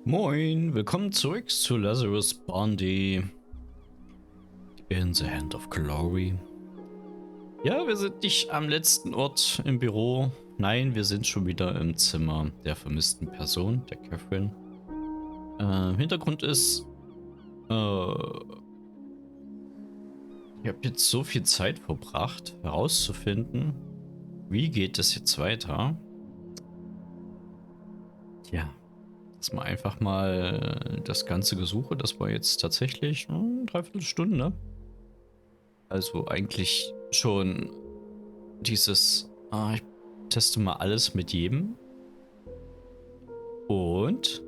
Moin, willkommen zurück zu Lazarus Bundy in the Hand of Glory. Ja, wir sind nicht am letzten Ort im Büro. Nein, wir sind schon wieder im Zimmer der vermissten Person, der Catherine. Hintergrund ist, ich habe jetzt so viel Zeit verbracht, herauszufinden, wie geht es jetzt weiter. Ja, dass man einfach mal das ganze Gesuche, das war jetzt tatsächlich eine Dreiviertelstunde, ne? Also eigentlich schon dieses, ich teste mal alles mit jedem. Und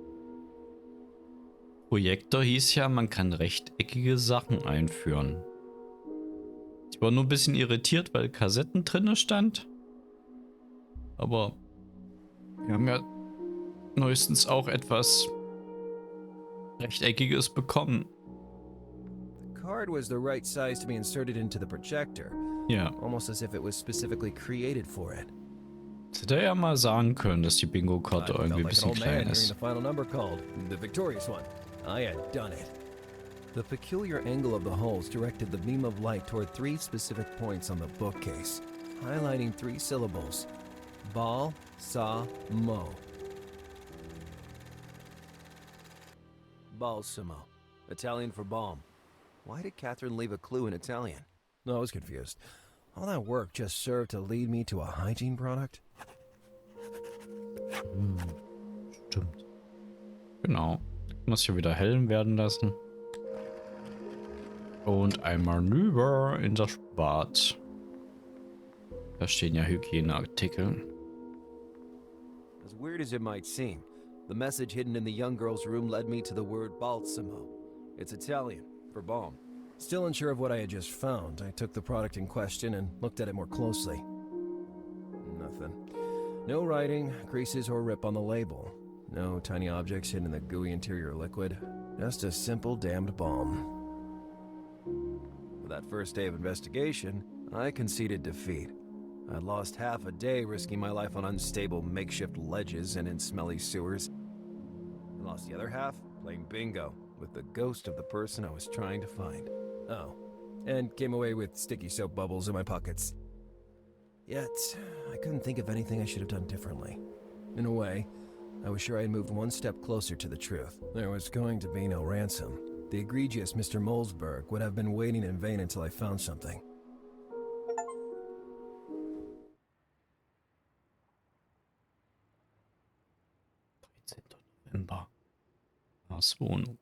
Projektor hieß ja, man kann rechteckige Sachen einführen. Ich war nur ein bisschen irritiert, weil Kassetten drinne stand. Aber wir haben ja neuestens auch etwas Rechteckiges bekommen. The card was the right size to be inserted into the projector. Ja. Almost as if it was specifically created for it. Das hätte er ja mal sagen können, dass die Bingo-Karte irgendwie ein bisschen klein ist. The final number called, the victorious one. I had done it. The peculiar angle of the holes directed the beam of light toward 3 specific points on the bookcase, highlighting 3 syllables. Bal, sa, mo. Balsamo, Italian for balm. Why did Catherine leave a clue in Italian? No, I was confused. All that work just served to lead me to a hygiene product? Stimmt. Genau. Ich muss hier wieder hell werden lassen. Und ein Manöver in das Bad. Da stehen ja Hygieneartikel. As weird as it might seem, the message hidden in the young girl's room led me to the word balsamo. It's Italian for balm. Still unsure of what I had just found, I took the product in question and looked at it more closely. Nothing. No writing, creases, or rip on the label. No tiny objects hidden in the gooey interior liquid. Just a simple damned balm. For that first day of investigation, I conceded defeat. I'd lost half a day risking my life on unstable makeshift ledges and in smelly sewers. I lost the other half playing bingo with the ghost of the person I was trying to find. Oh, and came away with sticky soap bubbles in my pockets. Yet, I couldn't think of anything I should have done differently. In a way, I was sure I had moved one step closer to the truth. There was going to be no ransom. The egregious Mr. Molesberg would have been waiting in vain until I found something. November. Wohnung.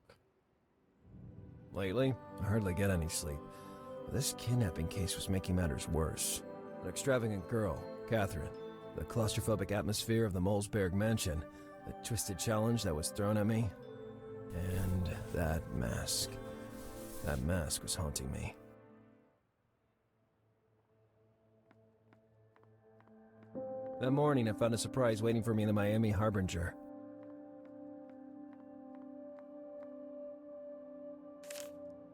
Lately, I hardly get any sleep. This kidnapping case was making matters worse. An extravagant girl, Catherine, the claustrophobic atmosphere of the Molesberg mansion, the twisted challenge that was thrown at me, and that mask. That mask was haunting me. That morning, I found a surprise waiting for me in the Miami Harbinger.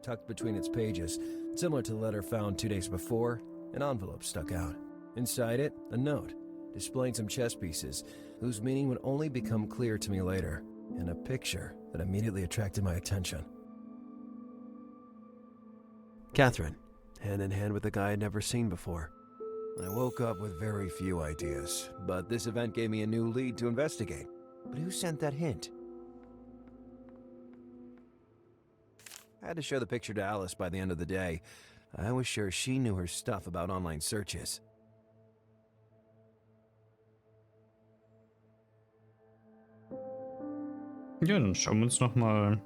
Tucked between its pages, similar to the letter found 2 days before, an envelope stuck out. Inside it, a note, displaying some chess pieces, whose meaning would only become clear to me later, and a picture that immediately attracted my attention. Catherine, hand in hand with a guy I'd never seen before. I woke up with very few ideas, but this event gave me a new lead to investigate. But who sent that hint? I had to show the picture to Alice by the end of the day. I was sure she knew her stuff about online searches. Ja, dann schauen wir uns nochmal.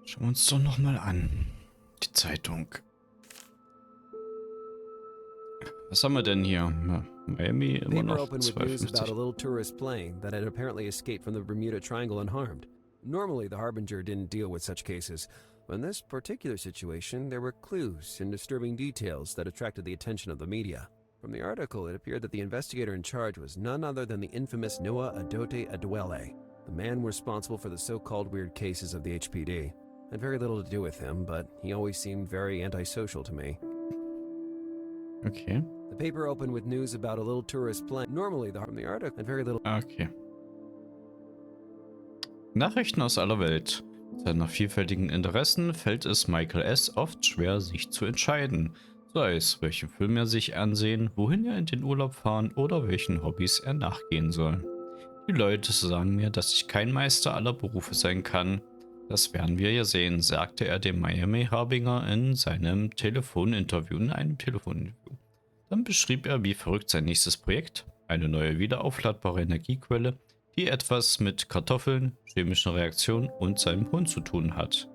Schauen wir uns doch nochmal an. Die Zeitung. Was haben wir denn hier? Miami immer noch Paper opened with news about a 250. little tourist plane that had apparently escaped from the Bermuda Triangle unharmed. Normally, the Harbinger didn't deal with such cases, but in this particular situation, there were clues and disturbing details that attracted the attention of the media. From the article, it appeared that the investigator in charge was none other than the infamous Noah Adote Adwele, the man responsible for the so-called weird cases of the HPD. I had very little to do with him, but he always seemed very antisocial to me. Okay. The paper opened with news about a little tourist plane. Normally, from the article had very little. Okay. Nachrichten aus aller Welt. Mit seiner vielfältigen Interessen fällt es Michael S. oft schwer, sich zu entscheiden. Sei es, welchen Film er sich ansehen, wohin er in den Urlaub fahren oder welchen Hobbys er nachgehen soll. Die Leute sagen mir, dass ich kein Meister aller Berufe sein kann. Das werden wir ja sehen, sagte er dem Miami-Harbinger in einem Telefoninterview. Dann beschrieb er, wie verrückt sein nächstes Projekt, eine neue wiederaufladbare Energiequelle, die etwas mit Kartoffeln, chemischen Reaktionen und seinem Hund zu tun hat.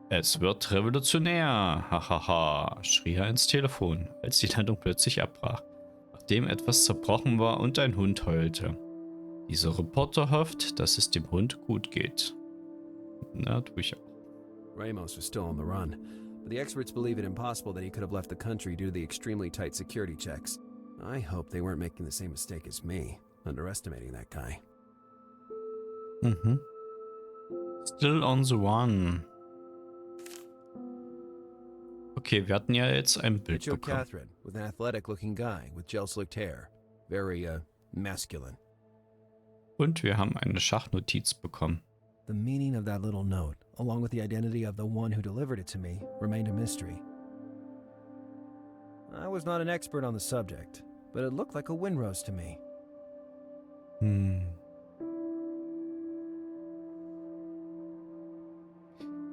Es wird revolutionär, hahaha, schrie er ins Telefon, als die Leitung plötzlich abbrach, nachdem etwas zerbrochen war und ein Hund heulte. Dieser Reporter hofft, dass es dem Hund gut geht. Na, tue ich auch. Ramos was still on the run, but the experts believe it impossible that he could have left the country due to the extremely tight security checks. I hope they weren't making the same mistake as me, underestimating that guy. Mhm. Still on the run. Okay, wir hatten ja jetzt ein Bild It showed bekommen. Catherine with an athletic-looking guy with gel-slicked hair. Very, masculine. Und wir haben eine Schachnotiz bekommen. The meaning of that little note, along with the identity of the one who delivered it to me, remained a mystery. I was not an expert on the subject, but it looked like a windrose to me.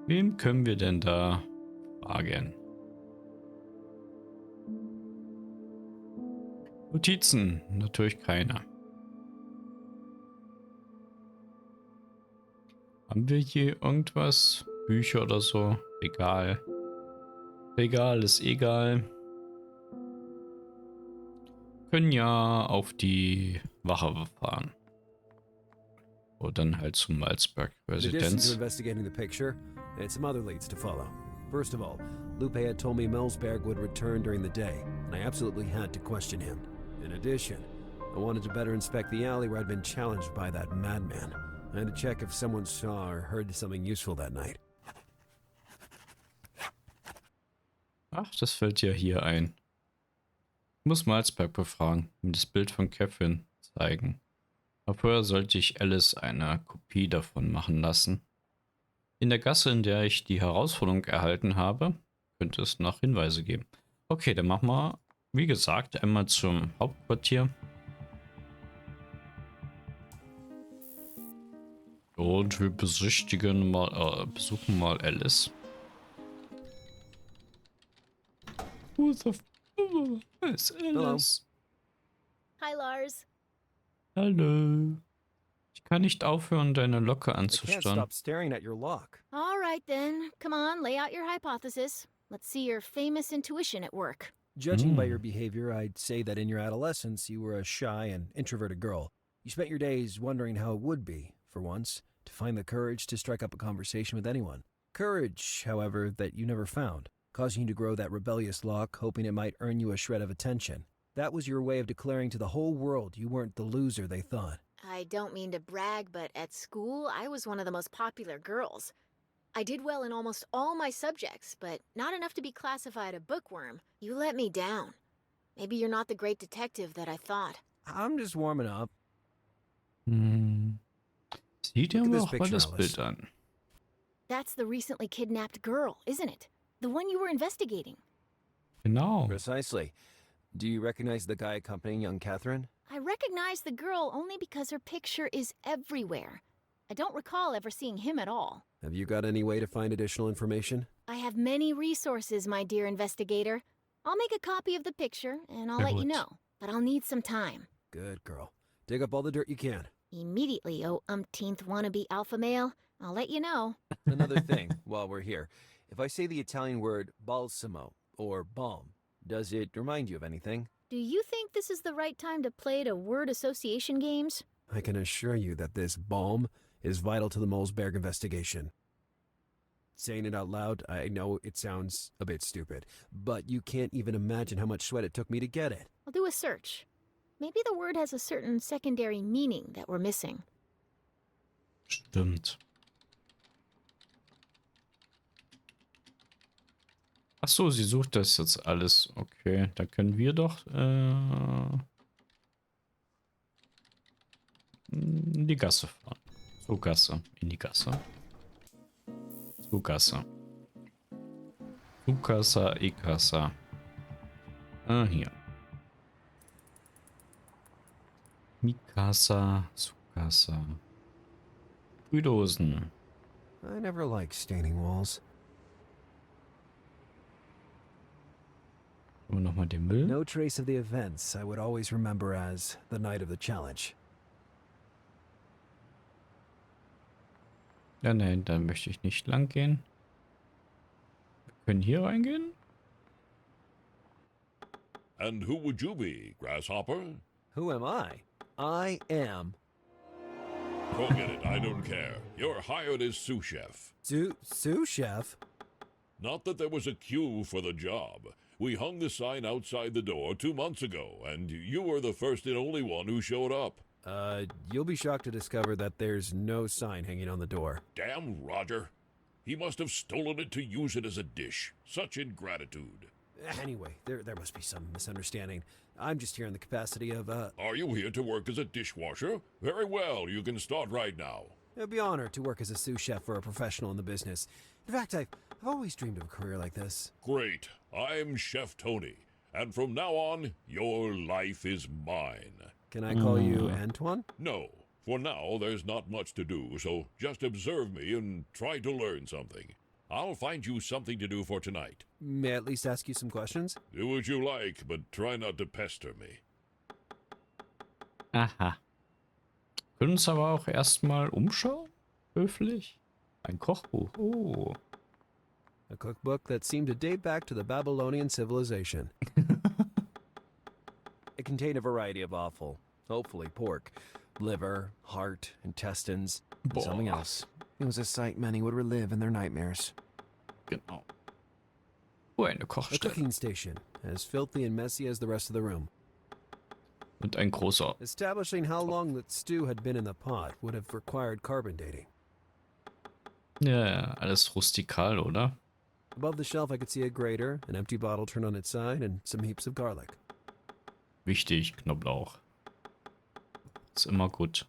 Wem können wir denn da fragen? Notizen, natürlich keine. Haben wir hier irgendwas? Bücher oder so? Egal. Egal ist egal. Können ja auf die Wache fahren. Oder dann halt zum In addition to Malzberg-Residenz. investigating the picture, I had some other leads to follow. First of all, Lupe had told me Melsberg would return during the day, and I absolutely had to question him. In addition, I wanted to better inspect the alley where I'd been challenged by that madman. I had to check if someone saw or heard something useful that night. Ach, das fällt ja hier ein. Ich muss Malzberg befragen und das Bild von Catherine zeigen. Aber vorher sollte ich Alice eine Kopie davon machen lassen. In der Gasse, in der ich die Herausforderung erhalten habe, könnte es noch Hinweise geben. Okay, dann machen wir, wie gesagt, einmal zum Hauptquartier. Und wir besuchen mal Alice. Who the f is Alice? Hi, Lars. Hallo. Ich kann nicht aufhören, deine Locke I can't anzustarren. stop staring at your lock. All right, then. Come on, lay out your hypothesis. Let's see your famous intuition at work. Judging by your behavior, I'd say that in your adolescence, you were a shy and introverted girl. You spent your days wondering how it would be, for once, to find the courage to strike up a conversation with anyone. Courage, however, that you never found, causing you to grow that rebellious lock, hoping it might earn you a shred of attention. That was your way of declaring to the whole world you weren't the loser they thought. I don't mean to brag, but at school, I was one of the most popular girls. I did well in almost all my subjects, but not enough to be classified a bookworm. You let me down. Maybe you're not the great detective that I thought. I'm just warming up. Sieh dir Look at mal this auch mal picture, das Alice. Bild an. That's the recently kidnapped girl, isn't it? The one you were investigating. Genau. Precisely. Do you recognize the guy accompanying young Catherine? I recognize the girl only because her picture is everywhere. I don't recall ever seeing him at all. Have you got any way to find additional information? I have many resources, my dear investigator. I'll make a copy of the picture, and I'll Sehr let you gut. know. But I'll need some time. Good girl. Dig up all the dirt you can. Immediately, oh umpteenth wannabe alpha male. I'll let you know. Another thing, while we're here. If I say the Italian word balsamo, or balm, does it remind you of anything? Do you think this is the right time to play to word association games? I can assure you that this balm is vital to the Molesberg investigation. Saying it out loud, I know it sounds a bit stupid, but you can't even imagine how much sweat it took me to get it. I'll do a search. Maybe the word has a certain secondary meaning that we're missing. Stimmt. Ach so, sie sucht das jetzt alles. Okay, da können wir doch in die Gasse fahren. Zur Gasse. In die Gasse. Zur Gasse. Sukasa, Ikasa. Ah, hier. Mikasa, Sukasa. Frühdosen. I never liked staining walls. Haben wir nochmal den Müll? No trace of the events I would always remember as the night of the challenge. Ja, nein, da möchte ich nicht lang gehen. Wir können hier reingehen. And who would you be, Grasshopper? Who am I? I am... Forget it, I don't care. You're hired as sous chef. Sous chef? Not that there was a queue for the job. We hung the sign outside the door 2 months ago, and you were the first and only one who showed up. You'll be shocked to discover that there's no sign hanging on the door. Damn Roger. He must have stolen it to use it as a dish. Such ingratitude. Anyway, there must be some misunderstanding. I'm just here in the capacity of, Are you here to work as a dishwasher? Very well, you can start right now. It'd be an honor to work as a sous chef for a professional in the business. In fact, I've always dreamed of a career like this. Great. I'm Chef Tony, and from now on, your life is mine. Can I call you Antoine? No. For now, there's not much to do, so just observe me and try to learn something. I'll find you something to do for tonight. May I at least ask you some questions? Do what you like, but try not to pester me. Aha. Können uns aber auch erstmal umschauen. Höflich. Ein Kochbuch. Oh. A cookbook that seemed to date back to the Babylonian civilization. It contained a variety of offal, hopefully pork, liver, heart, intestines, and something Boah. else. It was a sight many would relive in their nightmares. Genau. Oh, eine A Kochstelle. cooking station, as filthy and messy as the rest of the room. Und ein großer. Establishing how long that stew had been in the pot would have required carbon dating. Ja, alles rustikal, oder? Above the shelf I could see a grater, an empty bottle turned on its side, and some heaps of garlic. Wichtig, Knoblauch. Ist immer gut.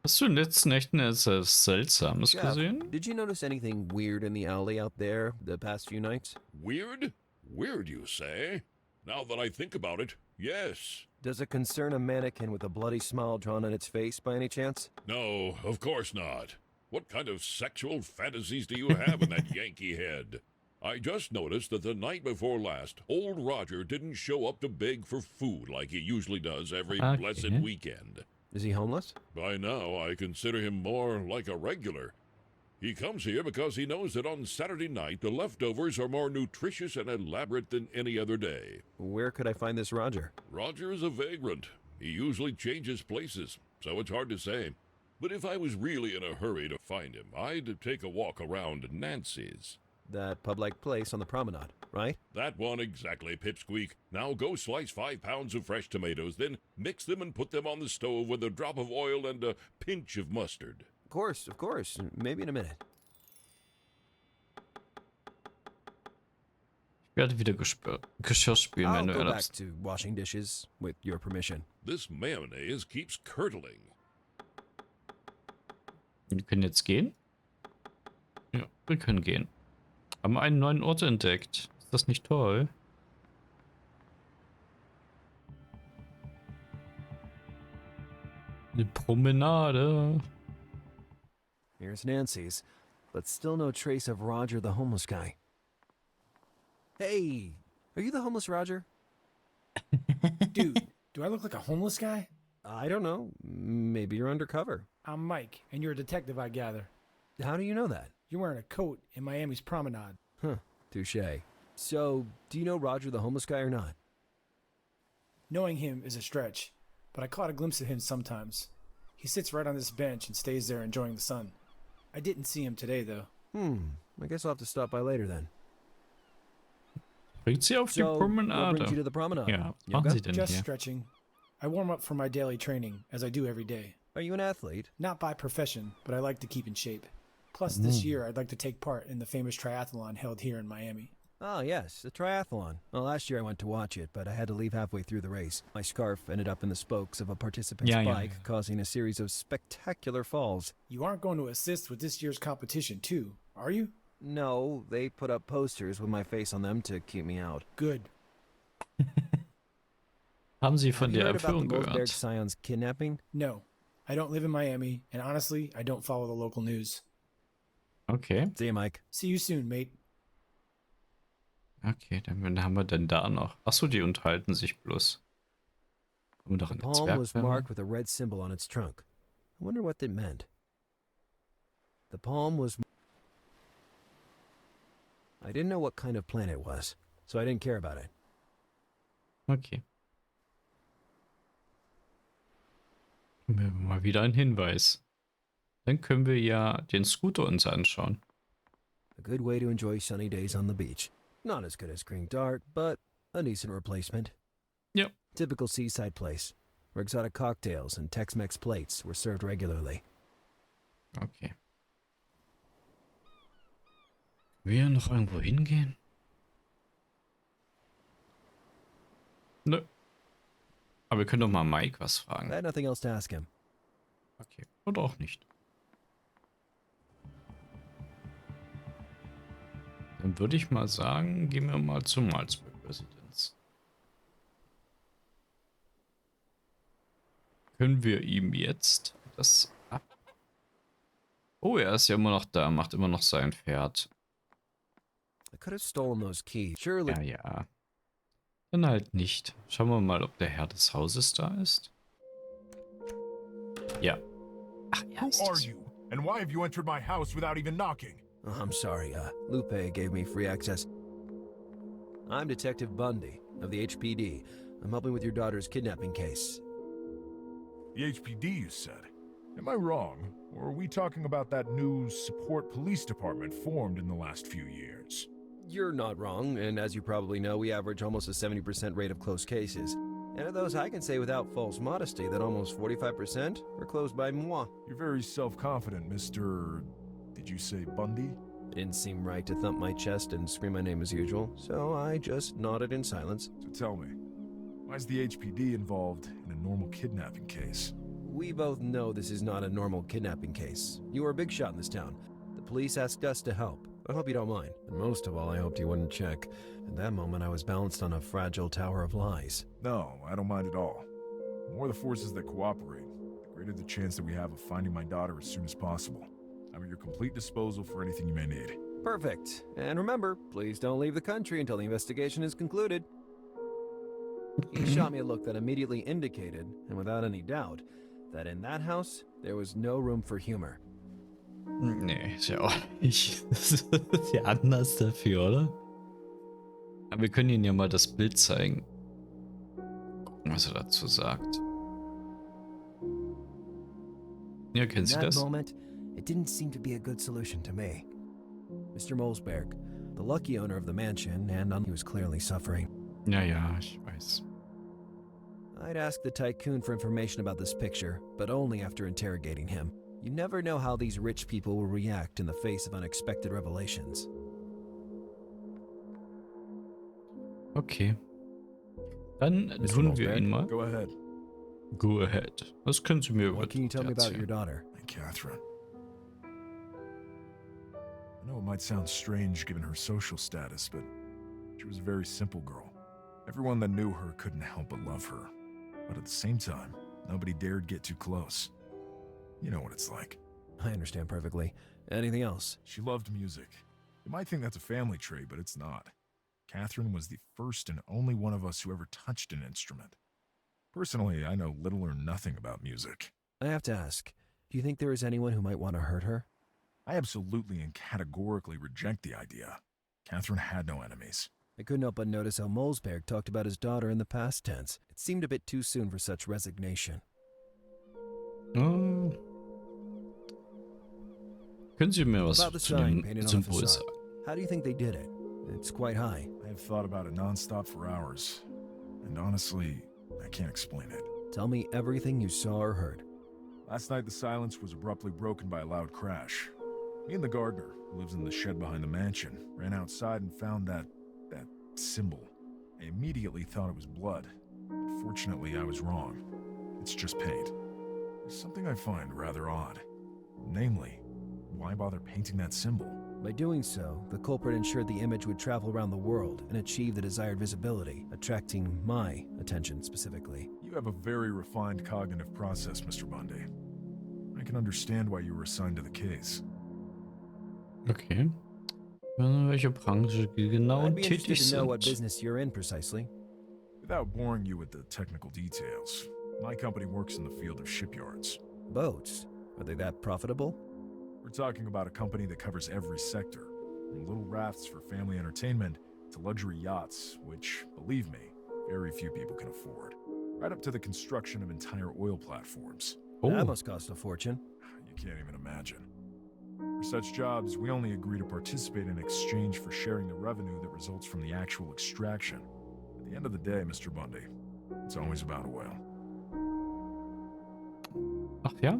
Hast du in den letzten Nächten etwas Seltsames Jeff, gesehen? did you notice anything weird in the alley out there the past few nights? Weird? Weird, you say? Now that I think about it, yes. Does it concern a mannequin with a bloody smile drawn on its face by any chance? No, of course not. What kind of sexual fantasies do you have in that Yankee head? I just noticed that the night before last, old Roger didn't show up to beg for food like he usually does every Okay. blessed weekend. Is he homeless? By now, I consider him more like a regular. He comes here because he knows that on Saturday night the leftovers are more nutritious and elaborate than any other day. Where could I find this Roger? Roger is a vagrant. He usually changes places, so it's hard to say. But if I was really in a hurry to find him, I'd take a walk around Nancy's. That pub-like place on the promenade, right? That one exactly, Pipsqueak. Now go slice 5 pounds of fresh tomatoes, then mix them and put them on the stove with a drop of oil and a pinch of mustard. Of course. Maybe in a minute. Ich werde wieder Geschirr spülen, wenn I'll du go back erlaubst. to washing dishes, with your permission. This mayonnaise keeps curdling. Wir können jetzt gehen? Ja, wir können gehen. Haben einen neuen Ort entdeckt. Ist das nicht toll? Eine Promenade. Here's Nancy's, but still no trace of Roger the homeless guy. Hey, are you the homeless Roger? Dude, do I look like a homeless guy? I don't know. Maybe you're undercover. I'm Mike, and you're a detective, I gather. How do you know that? You're wearing a coat in Miami's promenade. Huh, touche. So, do you know Roger the homeless guy or not? Knowing him is a stretch, but I caught a glimpse of him sometimes. He sits right on this bench and stays there enjoying the sun. I didn't see him today, though. I guess I'll have to stop by later then. Bringt sie auf die So, what brings you Promenade. to the promenade? Ja, was machen Yoga? Sie denn Just hier? stretching. I warm up for my daily training, as I do every day. Are you an athlete? Not by profession, but I like to keep in shape. Plus, this year I'd like to take part in the famous triathlon held here in Miami. Ah, yes, the triathlon. Well, last year I went to watch it, but I had to leave halfway through the race. My scarf ended up in the spokes of a participant's Yeah, yeah, bike, yeah. causing a series of spectacular falls. You aren't going to assist with this year's competition, too, are you? No, they put up posters with my face on them to keep me out. Good. Haben Sie von Have you der heard about the Entführung Mosberg gehört? Scion's kidnapping? No, I don't live in Miami, and honestly, I don't follow the local news. Okay. See you, Mike. See you soon, mate. Okay, dann wen haben wir denn da noch? Achso, die unterhalten sich bloß. Haben wir doch The ein palm was Netzwerk. marked with a red symbol on its trunk. I wonder what that meant. The palm was... I didn't know what kind of plant it was, so I didn't care about it. Okay. Haben wir mal wieder einen Hinweis. Dann können wir ja den Scooter uns anschauen. A good way to enjoy sunny days on the beach. Not as good as Green Dart, but a decent replacement. Yep. Typical seaside place, where exotic cocktails and Tex-Mex plates were served regularly. Okay. Wir noch irgendwo hingehen? Nö. Aber wir können doch mal Mike was I fragen. had nothing else to ask him. Okay. Oder auch nicht. Dann würde ich mal sagen, gehen wir mal zum Malzburg Residence. Können wir ihm jetzt das ab... Oh, er ist ja immer noch da, macht immer noch sein Pferd. I could have stolen those keys. Surely. Ja, ja. Dann halt nicht. Schauen wir mal, ob der Herr des Hauses da ist. Ja. Ach, er Who ist are es. you? And why have you entered my house without even knocking? Oh, I'm sorry, Lupe gave me free access. I'm Detective Bundy of the HPD. I'm helping with your daughter's kidnapping case. The HPD, you said. Am I wrong? Or are we talking about that new support police department formed in the last few years? You're not wrong, and as you probably know, we average almost a 70% rate of closed cases. And of those, I can say without false modesty that almost 45% are closed by moi. You're very self-confident, Mr... Did you say Bundy? It didn't seem right to thump my chest and scream my name as usual, so I just nodded in silence. So tell me, why is the HPD involved in a normal kidnapping case? We both know this is not a normal kidnapping case. You are a big shot in this town. The police asked us to help. I hope you don't mind. And most of all, I hoped you wouldn't check. At that moment, I was balanced on a fragile tower of lies. No, I don't mind at all. The more the forces that cooperate, the greater the chance that we have of finding my daughter as soon as possible. I'm at your complete disposal for anything you may need. Perfect. And remember, please don't leave the country until the investigation is concluded. He shot me a look that immediately indicated, and without any doubt, that in that house, there was no room for humor. Nee, ist ja auch nicht. Das ist ja anders dafür, oder? Aber wir können Ihnen ja mal das Bild zeigen. Gucken, was er dazu sagt. Ja, kennen In Sie that das? moment, it didn't seem to be a good solution to me. Mr. Mosberg, the lucky owner of the mansion, and he was clearly suffering. Ja, ja, ich weiß. I'd ask the tycoon for information about this picture, but only after interrogating him. You never know how these rich people will react in the face of unexpected revelations. Okay. Dann Mr. tun wir Mosberg, ihn mal. Go ahead. Go ahead. Was können Sie mir über What can you tell me about your erzählen? daughter? And Catherine. I know it might sound strange given her social status, but she was a very simple girl. Everyone that knew her couldn't help but love her. But at the same time, nobody dared get too close. You know what it's like. I understand perfectly. Anything else? She loved music. You might think that's a family trait, but it's not. Catherine was the first and only one of us who ever touched an instrument. Personally, I know little or nothing about music. I have to ask, do you think there is anyone who might want to hurt her? I absolutely and categorically reject the idea. Catherine had no enemies. I couldn't help but notice how Mosberg talked about his daughter in the past tense. It seemed a bit too soon for such resignation. Oh. Können Sie mir was About the zu sign dem painted on the Symbol facade. sagen? How do you think they did it? It's quite high. I have thought about it nonstop for hours. And honestly, I can't explain it. Tell me everything you saw or heard. Last night, the silence was abruptly broken by a loud crash. Me and the gardener, who lives in the shed behind the mansion, ran outside and found that symbol. I immediately thought it was blood. But fortunately, I was wrong. It's just paint. There's something I find rather odd. Namely, why bother painting that symbol? By doing so, the culprit ensured the image would travel around the world and achieve the desired visibility, attracting my attention specifically. You have a very refined cognitive process, Mr. Bundy. I can understand why you were assigned to the case. Okay. Welche Branche genau I'd be tätig interested to know what sind. business you're in precisely. Without boring you with the technical details, my company works in the field of shipyards. Boats. Are they that profitable? We're talking about a company that covers every sector, from little rafts for family entertainment to luxury yachts, which, believe me, very few people can afford, right up to the construction of entire oil platforms. That Oh, must cost a fortune. You can't even imagine. For such jobs, we only agree to participate in exchange for sharing the revenue that results from the actual extraction. At the end of the day, Mr. Bundy, it's always about oil. ach ja?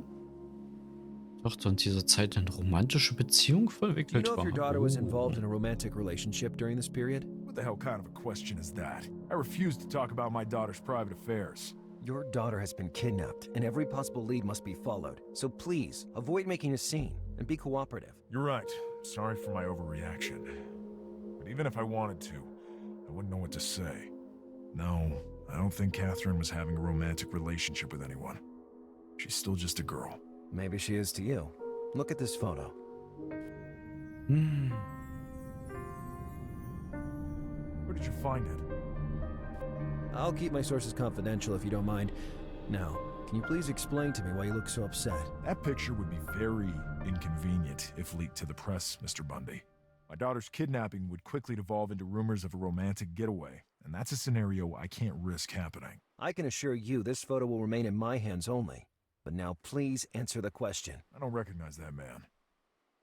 Doch in dieser Zeit eine romantische Beziehung Do you verwickelt know if war. your daughter was Oh. involved in a romantic relationship during this period? What the hell kind of a question is that? I refuse to talk about my daughter's private affairs. Your daughter has been kidnapped, and every possible lead must be followed. So please, avoid making a scene, and be cooperative. You're right. Sorry for my overreaction. But even if I wanted to, I wouldn't know what to say. No, I don't think Catherine was having a romantic relationship with anyone. She's still just a girl. Maybe she is to you. Look at this photo. Hm. Where did you find it? I'll keep my sources confidential if you don't mind. Now, can you please explain to me why you look so upset? That picture would be very inconvenient if leaked to the press, Mr. Bundy. My daughter's kidnapping would quickly devolve into rumors of a romantic getaway, and that's a scenario I can't risk happening. I can assure you this photo will remain in my hands only. But now please answer the question. I don't recognize that man.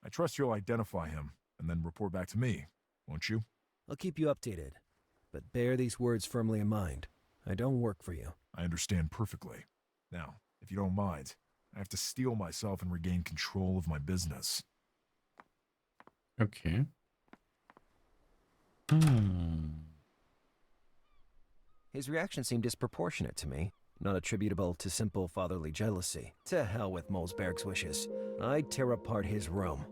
I trust you'll identify him and then report back to me, won't you? I'll keep you updated. But bear these words firmly in mind. I don't work for you. I understand perfectly. Now, if you don't mind, I have to steel myself and regain control of my business. Okay. Hm. His reaction seemed disproportionate to me, not attributable to simple fatherly jealousy. To hell with Molsberg's wishes. I'd tear apart his room.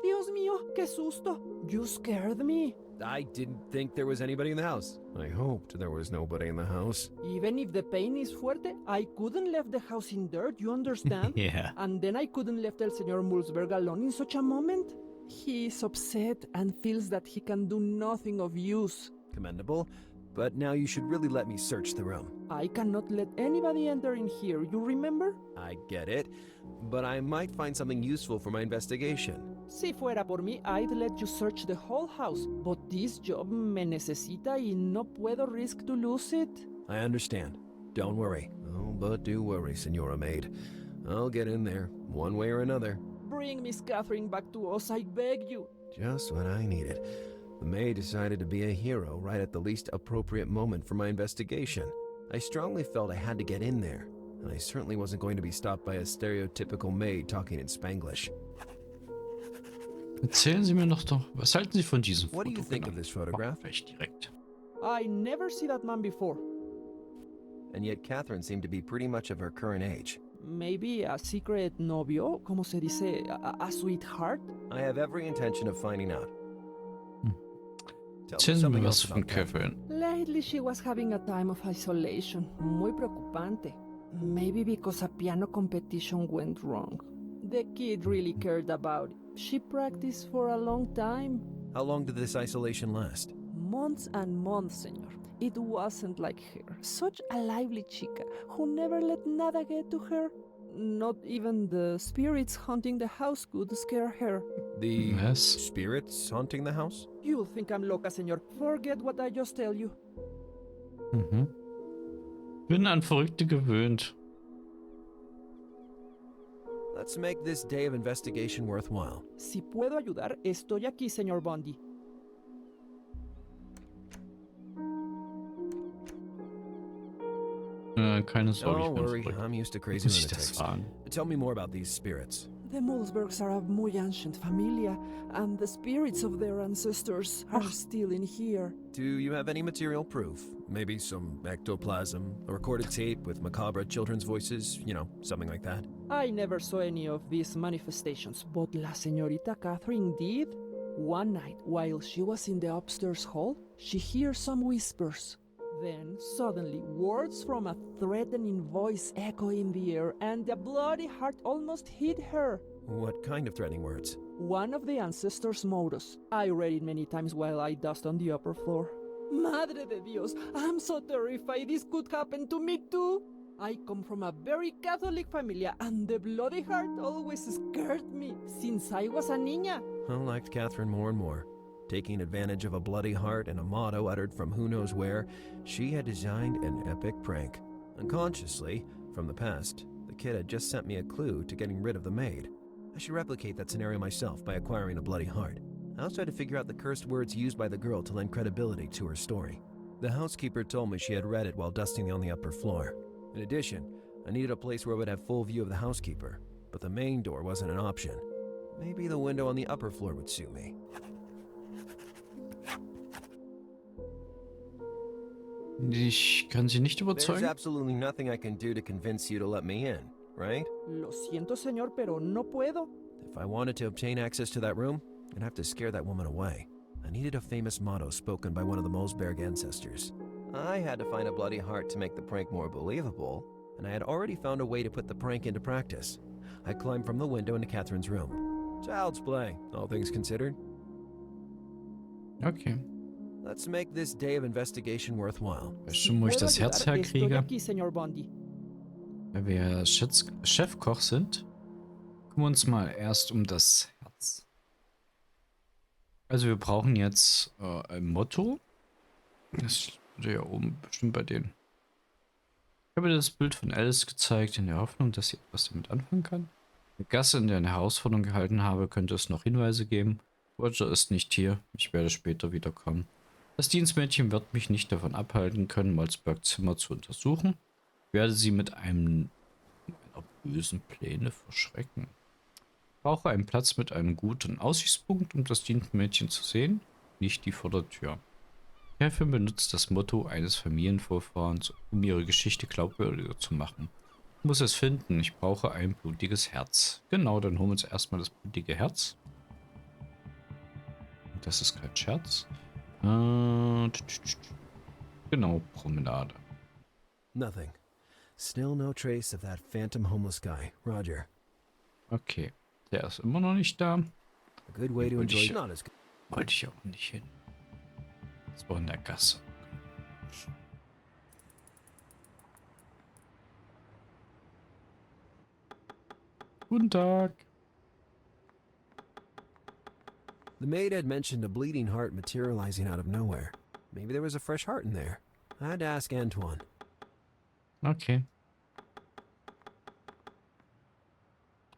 Dios mío, qué susto. You scared me. I didn't think there was anybody in the house. I hoped there was nobody in the house. Even if the pain is fuerte, I couldn't leave the house in dirt, you understand? Yeah. And then I couldn't leave el señor Mulsberg alone in such a moment. He is upset and feels that he can do nothing of use. Commendable. But now you should really let me search the room. I cannot let anybody enter in here, you remember? I get it, but I might find something useful for my investigation. Si fuera por mí, I'd let you search the whole house. But this job me necesita y no puedo risk to lose it. I understand. Don't worry. Oh, but do worry, Senora Maid. I'll get in there, one way or another. Bring Miss Catherine back to us, I beg you. Just what I needed. The maid decided to be a hero right at the least appropriate moment for my investigation. I strongly felt I had to get in there, and I certainly wasn't going to be stopped by a stereotypical maid talking in Spanglish. Erzählen Sie mir doch, was halten Sie von diesem What do Foto? you think of this photograph? Vielleicht direkt. I never see that man before. And yet Catherine seemed to be pretty much of her current age. Maybe a secret novio, como se dice, a sweetheart? I have every intention of finding out. Tell me Erzählen Sie mir something was else von about Catherine. Catherine. Lately she was having a time of isolation. Muy preocupante. Maybe because a piano competition went wrong. The kid really cared about it. She practiced for a long time. How long did this isolation last? Months and months, señor. It wasn't like her. Such a lively chica who never let nada get to her. Not even the spirits haunting the house could scare her. The Was? spirits haunting the house? You'll think I'm loca, señor. Forget what I just tell you. Bin an Verrückte gewöhnt. Let's make this day of investigation worthwhile. Si puedo ayudar, estoy aquí, señor Bundy. Keine Sorge, ich Don't bin worry, zurück. I'm used to crazy Muss ich das lunatics. fahren? Tell me more about these spirits. The Mulsbergs are a muy ancient familia, and the spirits of their ancestors are still in here. Do you have any material proof? Maybe some ectoplasm, a recorded tape with macabre children's voices, you know, something like that? I never saw any of these manifestations, but La Señorita Catherine did. One night, while she was in the upstairs hall, she hears some whispers. Then, suddenly, words from a threatening voice echo in the air, and a bloody heart almost hit her. What kind of threatening words? One of the ancestors' mottos. I read it many times while I dust on the upper floor. Madre de Dios, I'm so terrified this could happen to me too. I come from a very Catholic family, and the bloody heart always scared me since I was a niña. I liked Catherine more and more. Taking advantage of a bloody heart and a motto uttered from who knows where, she had designed an epic prank. Unconsciously, from the past, the kid had just sent me a clue to getting rid of the maid. I should replicate that scenario myself by acquiring a bloody heart. I also had to figure out the cursed words used by the girl to lend credibility to her story. The housekeeper told me she had read it while dusting on the upper floor. In addition, I needed a place where I would have full view of the housekeeper, but the main door wasn't an option. Maybe the window on the upper floor would suit me. Ich kann sie nicht There's überzeugen. absolutely nothing I can do to convince you to let me in, right? Lo siento, señor, pero no puedo. If I wanted to obtain access to that room, I'd have to scare that woman away. I needed a famous motto spoken by one of the Mosberg ancestors. I had to find a bloody heart to make the prank more believable, and I had already found a way to put the prank into practice. I climbed from the window into Catherine's room. Child's play, all things considered. Okay. Let's make this day of investigation worthwhile. Weißt du, wo ich Puedo das Herz ayudar, estoy herkriege? aquí, señor Bundy. Weil wir Chefkoch sind, kümmern wir uns mal erst um das Herz. Also wir brauchen jetzt ein Motto. Das steht ja oben bestimmt bei denen. Ich habe dir das Bild von Alice gezeigt, in der Hoffnung, dass sie etwas damit anfangen kann. Die Gasse, in der eine Herausforderung gehalten habe, könnte es noch Hinweise geben. Roger ist nicht hier. Ich werde später wiederkommen. Das Dienstmädchen wird mich nicht davon abhalten können, Malzbergs Zimmer zu untersuchen. Ich werde sie mit einem meiner bösen Pläne verschrecken. Ich brauche einen Platz mit einem guten Aussichtspunkt, um das Dienstmädchen zu sehen, nicht die vor der Tür. Die Chefin benutzt das Motto eines Familienvorfahrens, um ihre Geschichte glaubwürdiger zu machen. Ich muss es finden, ich brauche ein blutiges Herz. Genau, dann holen wir uns erstmal das blutige Herz. Das ist kein Scherz. Genau, Promenade. Nothing. Still no trace of that phantom homeless guy, Roger. Okay, der ist immer noch nicht da. A good way to Wollte enjoy ich- not as good. Wollte ich auch nicht hin. Das war in der Gasse. Guten Tag. The maid had mentioned a bleeding heart materializing out of nowhere. Maybe there was a fresh heart in there. I had to ask Antoine. Okay.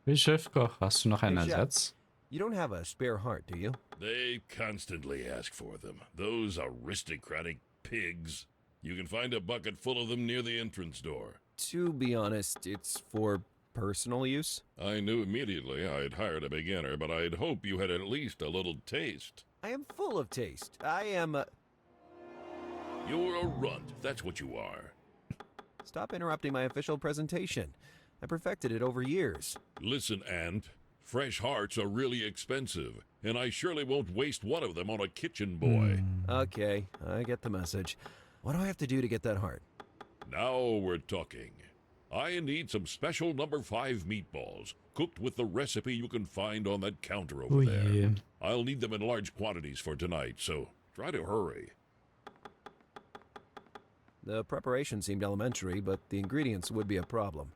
Hey Chefkoch, hast du noch einen Hey, Chef. Ersatz? You don't have a spare heart, do you? They constantly ask for them. Those aristocratic pigs. You can find a bucket full of them near the entrance door. To be honest, it's for personal use. I knew immediately I'd hired a beginner, but I'd hope you had at least a little taste. I am full of taste. I am You're a runt, that's what you are. Stop interrupting my official presentation. I perfected it over years. Listen, Ant. Fresh hearts are really expensive, and I surely won't waste one of them on a kitchen boy. Okay, I get the message. What do I have to do to get that heart? Now we're talking. I need some special number 5 meatballs, cooked with the recipe you can find on that counter over Oh there. je. I'll need them in large quantities for tonight, so try to hurry. The preparation seemed elementary, but the ingredients would be a problem.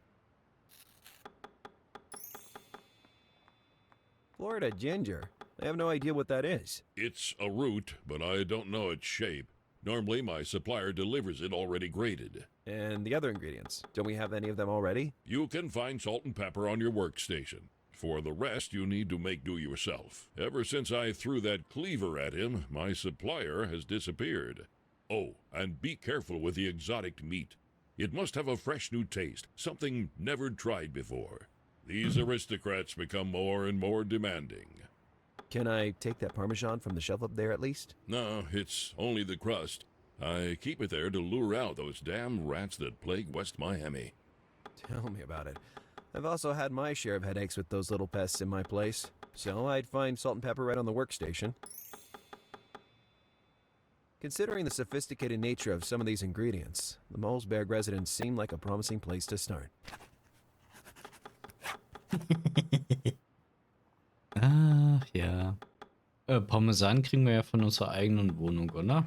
Florida ginger? I have no idea what that is. It's a root, but I don't know its shape. Normally, my supplier delivers it already grated. And the other ingredients, don't we have any of them already? You can find salt and pepper on your workstation. For the rest, you need to make do yourself. Ever since I threw that cleaver at him, my supplier has disappeared. Oh, and be careful with the exotic meat. It must have a fresh new taste, something never tried before. These aristocrats become more and more demanding. Can I take that Parmesan from the shelf up there at least? No, it's only the crust. I keep it there to lure out those damn rats that plague West Miami. Tell me about it. I've also had my share of headaches with those little pests in my place, so I'd find salt and pepper right on the workstation. Considering the sophisticated nature of some of these ingredients, the Molesberg residence seemed like a promising place to start. Ah, ja. Parmesan kriegen wir ja von unserer eigenen Wohnung, oder?